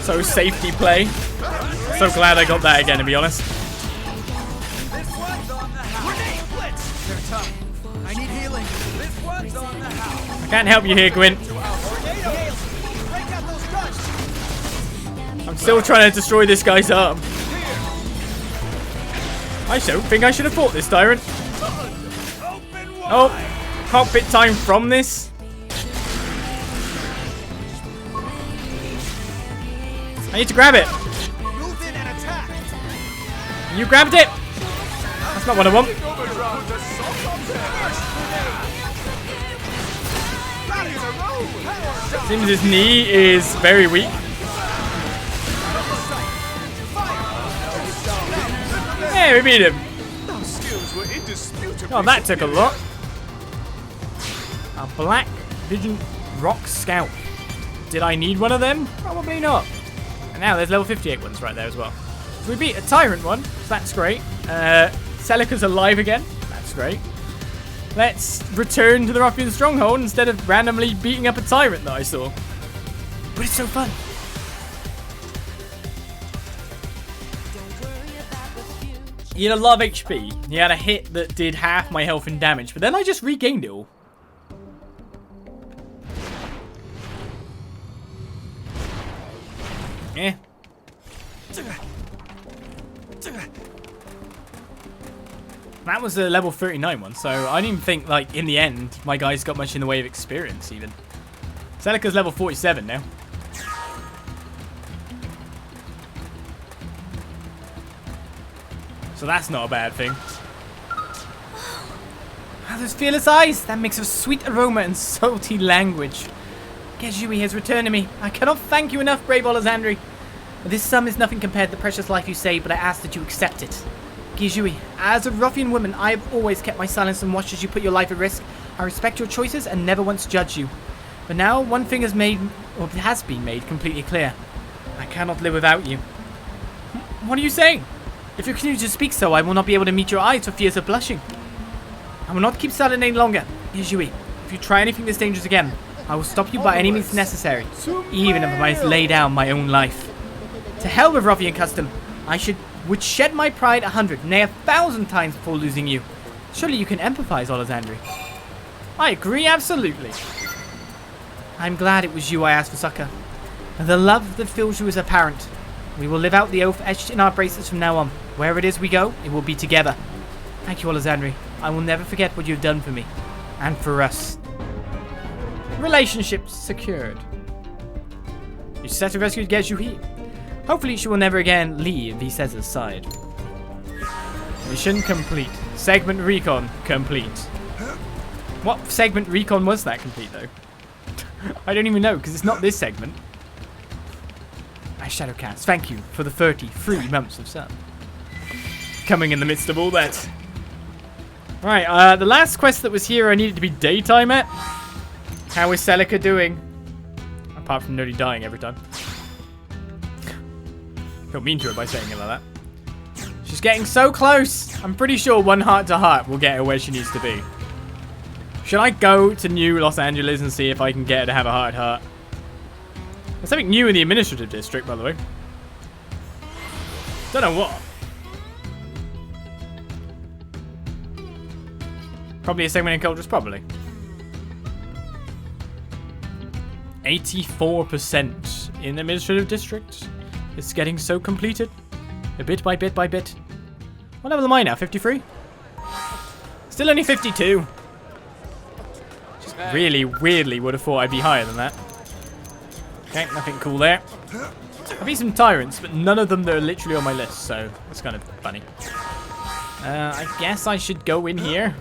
So safety play. So glad I got that again, to be honest. I need healing. This one's on the house. I can't help you here, Gwyn. I'm still trying to destroy this guy's arm. I don't think I should have fought this tyrant. Open wide. Oh, cockpit time from this. I need to grab it. Move in and attack. You grabbed it. That's not what I want. Overdrive with assault on Got it in a row. Power shot. Seems his knee is very weak. Hey, we beat him. Those skills were indisputably. Oh, that took a lot. A black vision rock scout. Did I need one of them? Probably not. And now there's level 58 ones right there as well. So we beat a tyrant one, so that's great. Celica's alive again. That's great. Let's return to the Wrothian Stronghold instead of randomly beating up a tyrant that I saw. But it's so fun. He had a lot of HP. He had a hit that did half my health and damage, but then I just regained it all. Yeah. That was a level 39 one, so I didn't even think, like, in the end, my guys got much in the way of experience, even. Celica's level 47 now. So that's not a bad thing. Ah, those fearless eyes! That mix of sweet aroma and salty language. Ge Jewhe has returned to me. I cannot thank you enough, brave Olizandri. This sum is nothing compared to the precious life you saved, but I ask that you accept it. Ge Jewhe, as a Wrothian woman, I have always kept my silence and watched as you put your life at risk. I respect your choices and never once judge you. But now one thing has been made completely clear. I cannot live without you. What are you saying? If you continue to speak so, I will not be able to meet your eyes for fears of blushing. I will not keep silent any longer. Ge Jewhe, if you try anything this dangerous again, I will stop you by any means necessary, even if I must lay down my own life. To hell with Wrothian custom. I would shed my pride 100, nay 1,000 times before losing you. Surely you can empathize, Olizandri. I agree, absolutely. I'm glad it was you I asked for succor. The love that fills you is apparent. We will live out the oath etched in our bracelets from now on. Wherever it is we go, it will be together. Thank you, Olizandri. I will never forget what you've done for me. And for us. Relationships secured. You set to rescue Ge Jewhe. Hopefully she will never again leave Vi Sezha's side. Mission complete. Segment recon complete. What segment recon was that complete though? I don't even know because it's not this segment. Shadowcast, thank you for the 33 months of sub. Coming in the midst of all that. Right, the last quest that was here I needed to be daytime at. How is Celica doing? Apart from nearly dying every time. Don't mean to her by saying it like that. She's getting so close. I'm pretty sure one heart to heart will get her where she needs to be. Should I go to New Los Angeles and see if I can get her to have a heart to heart? There's something new in the administrative district, by the way. Don't know what. Probably a segment in cultures, probably. 84% in the administrative district. It's getting so completed. A bit by bit by bit. What level am I now? 53? Still only 52. Just really weirdly would have thought I'd be higher than that. Okay, nothing cool there. I've beat some tyrants, but none of them that are literally on my list, so that's kind of funny. I guess I should go in here.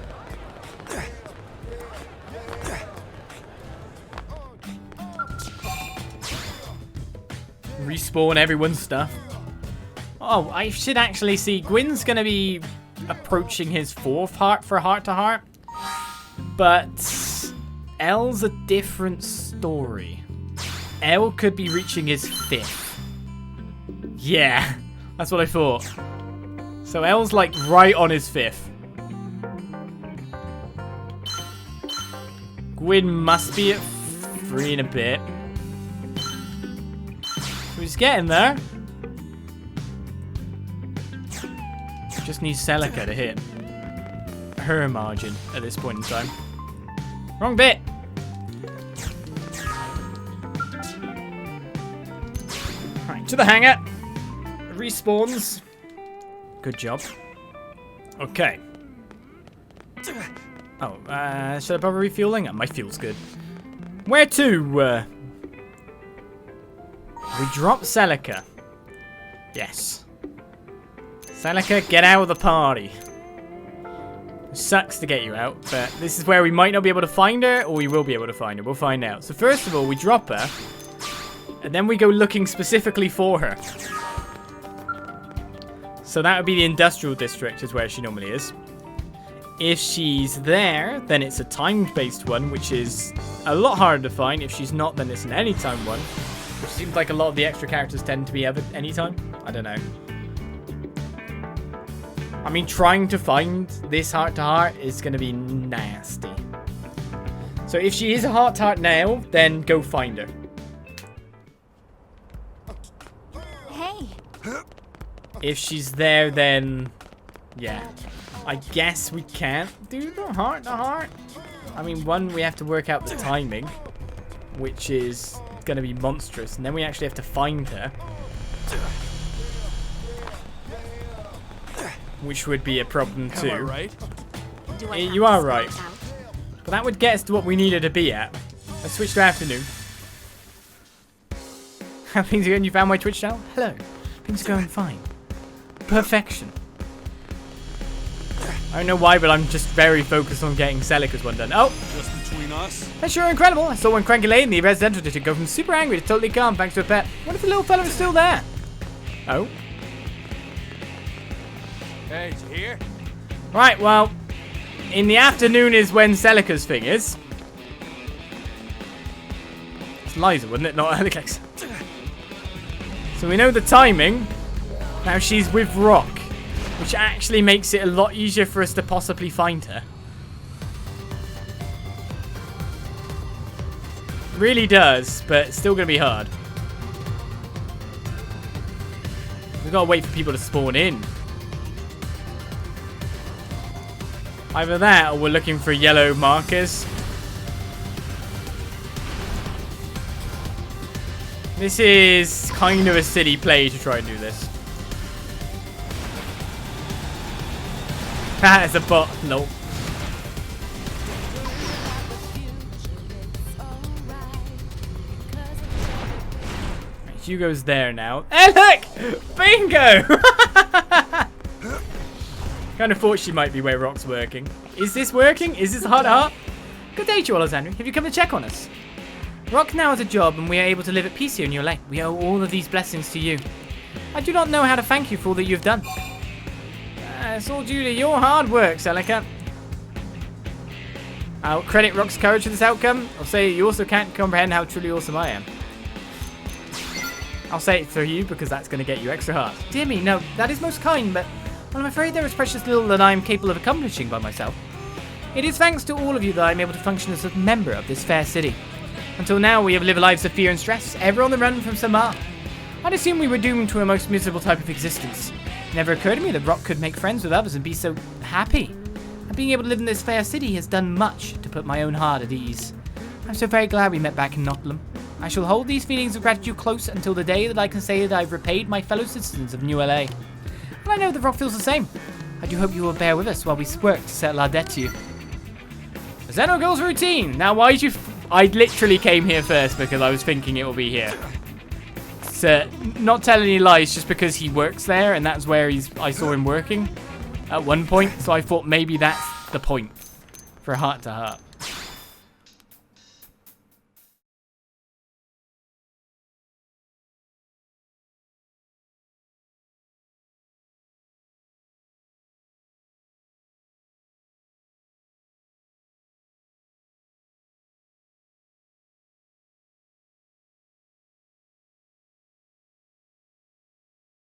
Respawn everyone's stuff. Oh, I should actually see. Gwyn's going to be approaching his 4th heart for heart-to-heart. But L's a different story. L could be reaching his 5th. Yeah, that's what I thought. So L's like right on his 5th. Gwyn must be at 3 and a bit. So he's getting there. Just needs Celica to hit her margin at this point in time. Wrong bit. Right, to the hangar. Respawns. Good job. Okay. Oh, should I bother refueling? My fuel's good. Where to? We drop Celica. Yes. Celica, get out of the party. It sucks to get you out, but this is where we might not be able to find her, or we will be able to find her. We'll find out. So first of all, we drop her, and then we go looking specifically for her. So that would be the industrial district is where she normally is. If she's there, then it's a time-based one, which is a lot harder to find. If she's not, then it's an anytime one. Which seems like a lot of the extra characters tend to be anytime. I don't know. I mean, trying to find this heart-to-heart is going to be nasty. So if she is a heart-to-heart now, then go find her. Hey. If she's there, then... yeah. I guess we can't do the heart-to-heart. I mean, one, we have to work out the timing, which is going to be monstrous. And then we actually have to find her, which would be a problem too. Am I right? You are right. But that would get us to what we needed to be at. Let's switch to afternoon. How things are going? You found my Twitch channel? Hello. Things are going fine. Perfection. I don't know why, but I'm just very focused on getting Celica's one done. Oh! Just between us? That's sure incredible. I saw one cranky lady in the residential district go from super angry to totally calm thanks to a pet. What if the little fella was still there? Oh. Hey, did you hear? Right, well, in the afternoon is when Celica's thing is. It's Liza, wouldn't it? Not Alex. So we know the timing. Now she's with Rock, which actually makes it a lot easier for us to possibly find her. Really does, but it's still going to be hard. We've got to wait for people to spawn in. Either that, or we're looking for yellow markers. This is kind of a silly play to try and do this. Ah, it's a bot. Nope. Hugo's there now. Hey, look! Bingo! Kind of thought she might be where Rock's working. Is this working? Is this heart-to-heart? Good day to you, Olizandri. Have you come to check on us? Rock now has a job and we are able to live at peace here in your life. We owe all of these blessings to you. I do not know how to thank you for all that you've done. It's all due to your hard work, Celica. I'll credit Rock's courage for this outcome. I'll say you also can't comprehend how truly awesome I am. I'll say it for you because that's going to get you extra hearts. Dear me, no, that is most kind, but well, I'm afraid there is precious little that I am capable of accomplishing by myself. It is thanks to all of you that I am able to function as a member of this fair city. Until now, we have lived lives of fear and stress, ever on the run from Samar. I'd assume we were doomed to a most miserable type of existence. It never occurred to me that Rock could make friends with others and be so happy. And being able to live in this fair city has done much to put my own heart at ease. I'm so very glad we met back in Nottingham. I shall hold these feelings of gratitude close until the day that I can say that I've repaid my fellow citizens of New LA. And I know that Rock feels the same. I do hope you will bear with us while we work to settle our debt to you. Xeno Girls routine. Now, why did you... I literally came here first because I was thinking it will be here. So, not telling any lies, just because he works there and that's where I saw him working at one point. So I thought maybe that's the point for heart to heart.